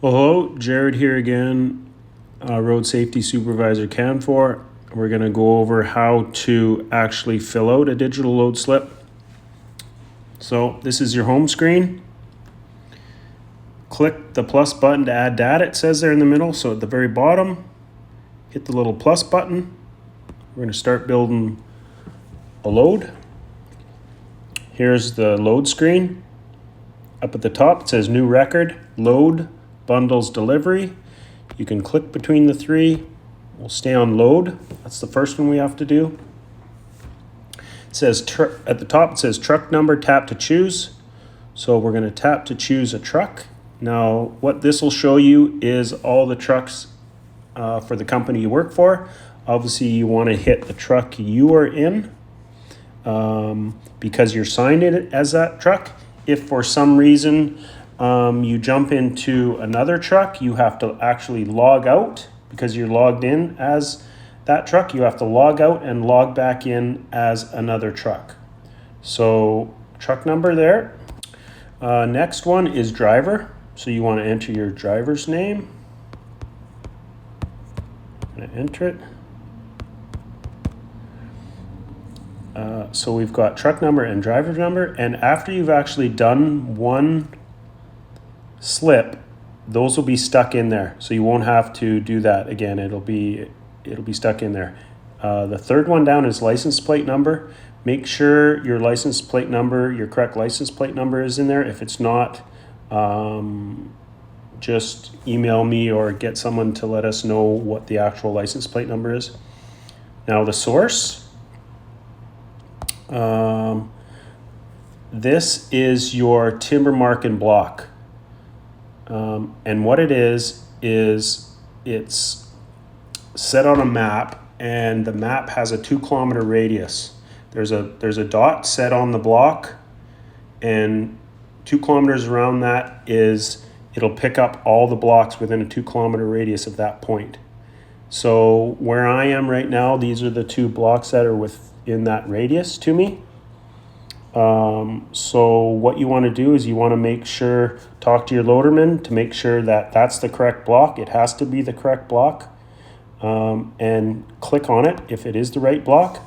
Well, hello, Jared here again, Road Safety Supervisor Canfor. We're going to go over how to actually fill out a digital load slip. So this is your home screen. Click the plus button to add data, it says there in the middle. So at the very bottom, hit the little plus button. We're going to start building a load. Here's the load screen. Up at the top, it says new record, load, bundles, delivery. You can click between the three. We'll stay on load. That's the first one we have to do. It says at the top, it says truck number, tap to choose. So we're going to tap to choose a truck. Now, what this will show you is all the trucks for the company you work for. Obviously, you want to hit the truck you are in because you're signed in as that truck. If for some reason you jump into another truck, you have to actually log out because you're logged in as that truck. You have to log out and log back in as another truck. So truck number there. Next one is driver. So you want to enter your driver's name. I'm going to enter it. So we've got truck number and driver number. And after you've actually done one slip, those will be stuck in there. So you won't have to do that again. It'll be stuck in there. The third one down is license plate number. Make sure your license plate number, your correct license plate number is in there. If it's not, just email me or get someone to let us know what the actual license plate number is. Now the source. This is your timber mark and block. And what it is it's set on a map, and the map has a 2-kilometer radius. There's a dot set on the block, and 2 kilometers around that it'll pick up all the blocks within a 2-kilometer radius of that point. So where I am right now, these are the 2 blocks that are within that radius to me. So what you want to do is you want to make sure, talk to your loaderman to make sure that that's the correct block. It has to be the correct block, and click on it if it is the right block.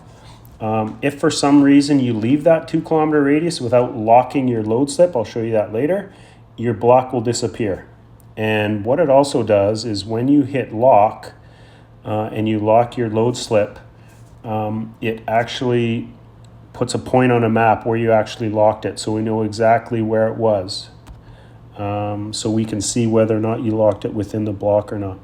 If for some reason you leave that 2-kilometer radius without locking your load slip, I'll show you that later, your block will disappear. And what it also does is when you hit lock and you lock your load slip, it actually puts a point on a map where you actually locked it, so we know exactly where it was. So we can see whether or not you locked it within the block or not.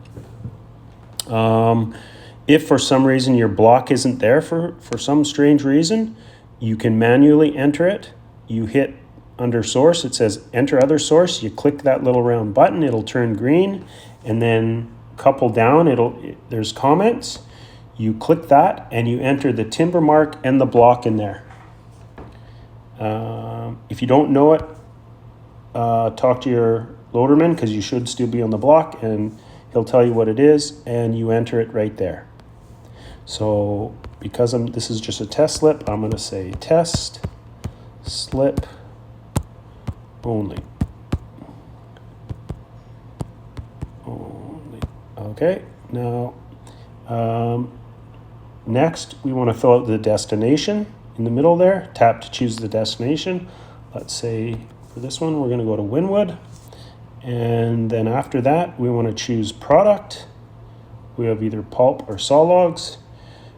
If for some reason your block isn't there for some strange reason, you can manually enter it. You hit under source, it says enter other source. You click that little round button, it'll turn green, and then couple down, there's comments. You click that and you enter the timber mark and the block in there. If you don't know it, talk to your loaderman because you should still be on the block, and he'll tell you what it is, and you enter it right there. So because this is just a test slip, I'm going to say test slip only. Okay, now next we want to fill out the destination in the middle there. Tap to choose the destination. Let's say for this one we're going to go to Wynwood, and then after that we want to choose product. We have either pulp or saw logs.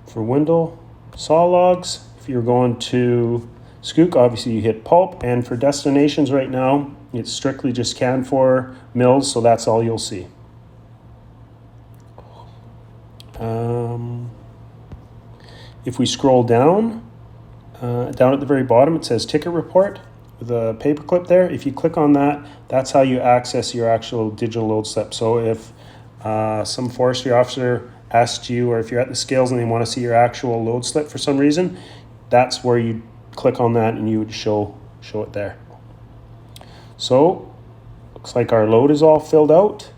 For Windle, saw logs. If you're going to Skook, obviously you hit pulp, and for destinations right now it's strictly just Canfor mills, so that's all you'll see. If we scroll down at the very bottom, it says ticket report with a paperclip there. If you click on that, that's how you access your actual digital load slip. So if some forestry officer asked you, or if you're at the scales and they want to see your actual load slip for some reason, that's where you click on that and you would show it there. So looks like our load is all filled out.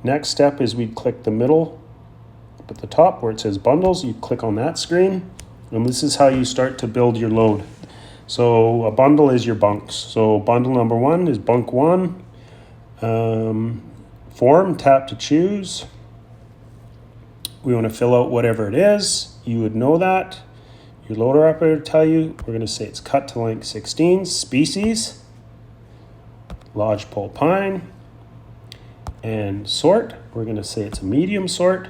Next step is we click the middle at the top where it says bundles. You click on that screen, and this is how you start to build your load. So a bundle is your bunks. So bundle number 1 is bunk 1. Form, tap to choose. We want to fill out whatever it is. You would know that. Your loader operator will tell you. We're going to say it's cut to length 16. Species, lodgepole pine. And sort, we're going to say it's a medium sort.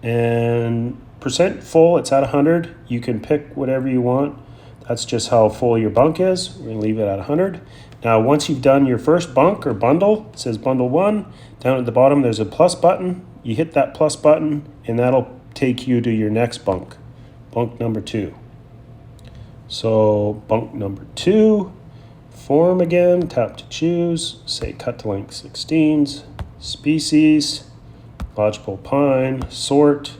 And percent full, it's at 100. You can pick whatever you want. That's just how full your bunk is. We're going to leave it at 100. Now, once you've done your first bunk or bundle, it says bundle 1. Down at the bottom, there's a plus button. You hit that plus button, and that'll take you to your next bunk, bunk number 2. So bunk number 2, form again, tap to choose, say cut to length 16s, species, lodgepole pine, sort,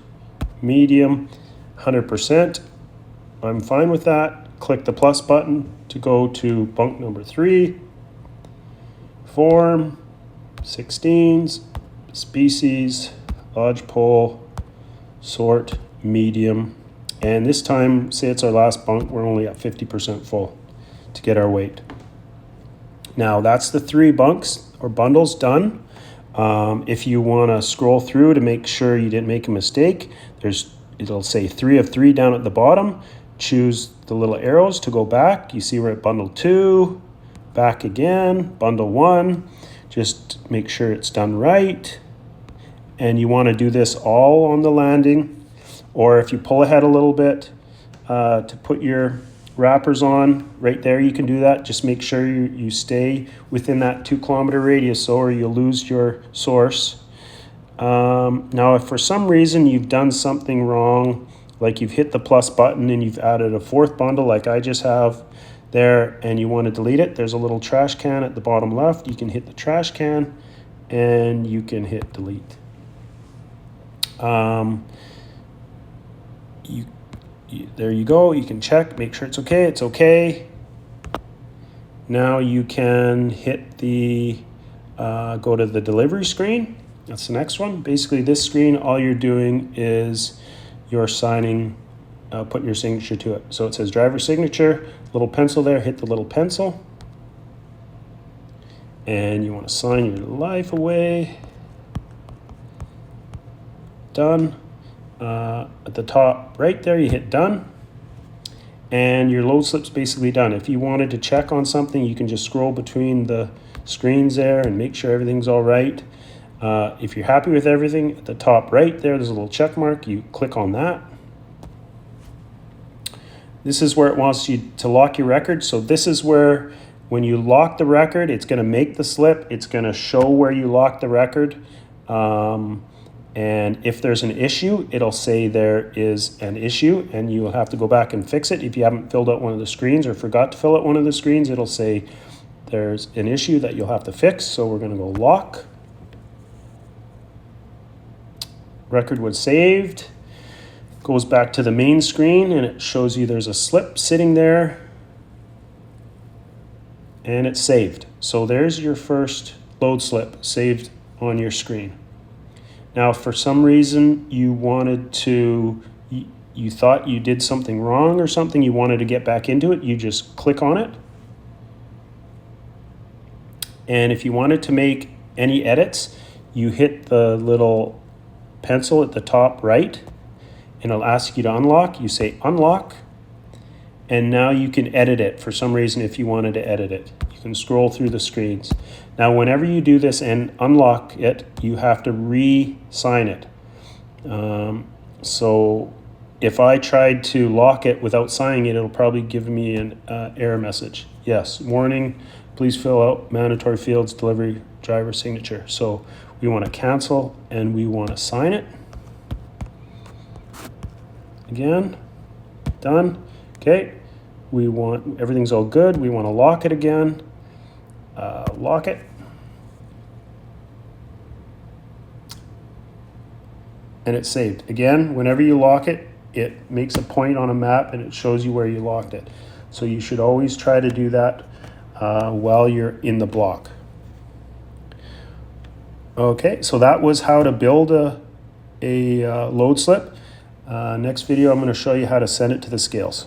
medium, 100%. I'm fine with that. Click the plus button to go to bunk number 3, form, 16s, species, lodgepole, sort, medium. And this time, say it's our last bunk, we're only at 50% full to get our weight. Now that's the 3 bunks or bundles done. If you want to scroll through to make sure you didn't make a mistake, it'll say 3 of 3 down at the bottom. Choose the little arrows to go back. You see we're at bundle 2, back again, bundle 1. Just make sure it's done right. And you want to do this all on the landing, or if you pull ahead a little bit to put your wrappers on, right there you can do that. Just make sure you stay within that 2 kilometer radius or you'll lose your source. Now if for some reason you've done something wrong, like you've hit the plus button and you've added a 4th bundle like I just have there, and you want to delete it, there's a little trash can at the bottom left. You can hit the trash can and you can hit delete. There you go. You can check, make sure it's okay. It's okay. Now you can hit the go to the delivery screen. That's the next one. Basically this screen, all you're doing is you're signing, putting your signature to it. So it says driver signature, little pencil there, hit the little pencil. And you want to sign your life away. Done. At the top right there, you hit done. And your load slip's basically done. If you wanted to check on something, you can just scroll between the screens there and make sure everything's all right. If you're happy with everything, at the top right there's a little check mark. You click on that. This is where it wants you to lock your record. So this is where when you lock the record, it's going to make the slip. It's going to show where you locked the record. And if there's an issue, it'll say there is an issue and you'll have to go back and fix it. If you haven't filled out one of the screens or forgot to fill out one of the screens, it'll say there's an issue that you'll have to fix. So we're going to go lock. Record was saved. Goes back to the main screen and it shows you there's a slip sitting there and it's saved. So there's your first load slip saved on your screen. Now, if for some reason you wanted to, you thought you did something wrong or something, you wanted to get back into it, you just click on it. And if you wanted to make any edits, you hit the little pencil at the top right and it'll ask you to unlock. You say unlock, and now you can edit it for some reason if you wanted to edit it. You can scroll through the screens. Now, whenever you do this and unlock it, you have to re-sign it. So if I tried to lock it without signing it, it'll probably give me an error message. Yes, warning, please fill out mandatory fields, delivery driver signature. So we want to cancel and we want to sign it. Again, done. Okay, we want, everything's all good. We want to lock it again. Lock it. And it's saved. Again, whenever you lock it, it makes a point on a map and it shows you where you locked it. So you should always try to do that while you're in the block. Okay, so that was how to build a load slip. Next video, I'm going to show you how to send it to the scales.